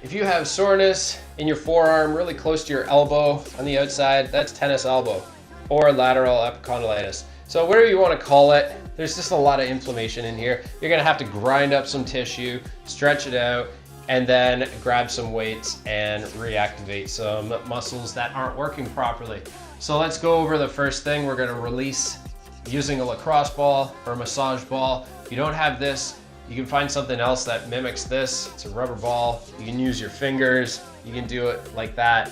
If you have soreness in your forearm really close to your elbow on the outside, that's tennis elbow or lateral epicondylitis. So whatever you want to call it, there's just a lot of inflammation in here. You're gonna have to grind up some tissue, stretch it out, and then grab some weights and reactivate some muscles that aren't working properly. So let's go over the first thing. We're gonna release using a lacrosse ball or a massage ball. If you don't have this, you can find something else that mimics this. It's a rubber ball. You can use your fingers. You can do it like that.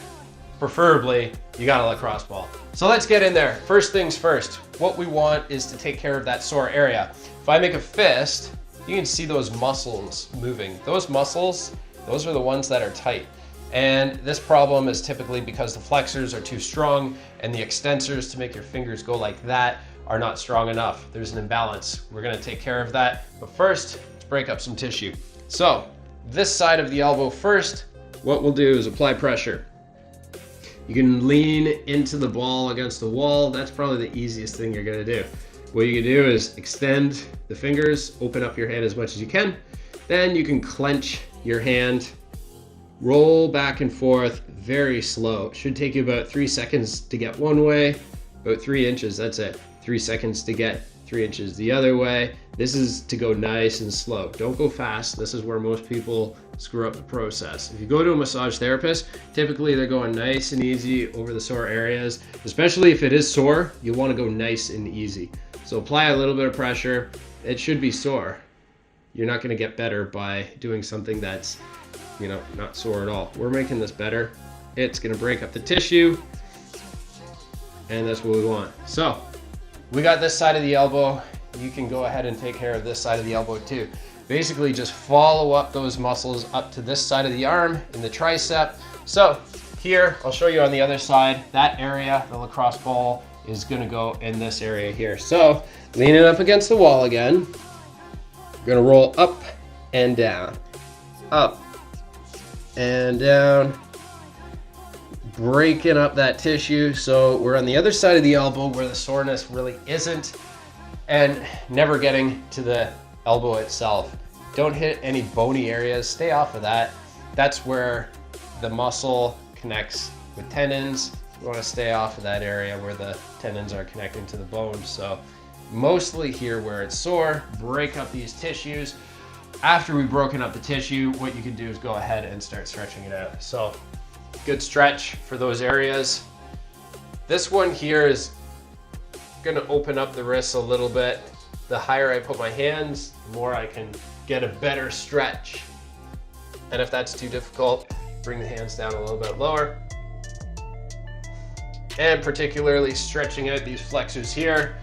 Preferably, you got a lacrosse ball. So let's get in there. First things first, what we want is to take care of that sore area. If I make a fist, you can see those muscles moving. Those muscles, those are the ones that are tight. And this problem is typically because the flexors are too strong and the extensors to make your fingers go like that are not strong enough. There's an imbalance. We're gonna take care of that. But first, let's break up some tissue. So this side of the elbow first, what we'll do is apply pressure. You can lean into the ball against the wall. That's probably the easiest thing you're gonna do. What you can do is extend the fingers, open up your hand as much as you can. Then you can clench your hand, roll back and forth, very slow. It should take you about 3 seconds to get one way, about 3 inches, that's it. 3 seconds to get 3 inches the other way. This is to go nice and slow. Don't go fast. This is where most people screw up the process. If you go to a massage therapist, typically they're going nice and easy over the sore areas. Especially if it is sore, you want to go nice and easy. So apply a little bit of pressure. It should be sore. You're not going to get better by doing something that's, not sore at all. We're making this better. It's going to break up the tissue, and that's what we want. So we got this side of the elbow. You can go ahead and take care of this side of the elbow too. Basically just follow up those muscles up to this side of the arm in the tricep. So here, I'll show you on the other side, that area, the lacrosse ball is gonna go in this area here. So lean it up against the wall again. We're gonna roll up and down, up and down, breaking up that tissue. So we're on the other side of the elbow where the soreness really isn't, and never getting to the elbow itself. Don't hit any bony areas, stay off of that. That's where the muscle connects with tendons. You want to stay off of that area where the tendons are connecting to the bone. So mostly here where it's sore, break up these tissues. After we've broken up the tissue, what you can do is go ahead and start stretching it out. So good stretch for those areas. This one here is gonna open up the wrists a little bit. The higher I put my hands, the more I can get a better stretch. And if that's too difficult, bring the hands down a little bit lower. And particularly stretching out these flexors here.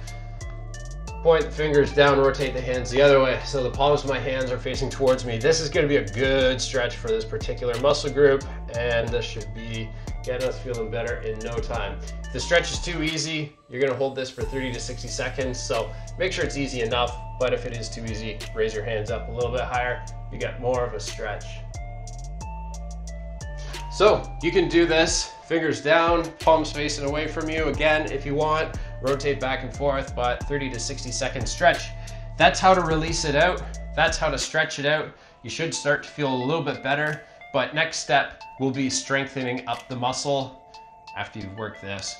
Point the fingers down, rotate the hands the other way. So the palms of my hands are facing towards me. This is gonna be a good stretch for this particular muscle group, and this should be getting us feeling better in no time. If the stretch is too easy, you're gonna hold this for 30 to 60 seconds. So make sure it's easy enough, but if it is too easy, raise your hands up a little bit higher. You get more of a stretch. So you can do this, fingers down, palms facing away from you. Again, if you want, rotate back and forth, but 30 to 60 second stretch. That's how to release it out. That's how to stretch it out. You should start to feel a little bit better, but next step will be strengthening up the muscle after you've worked this.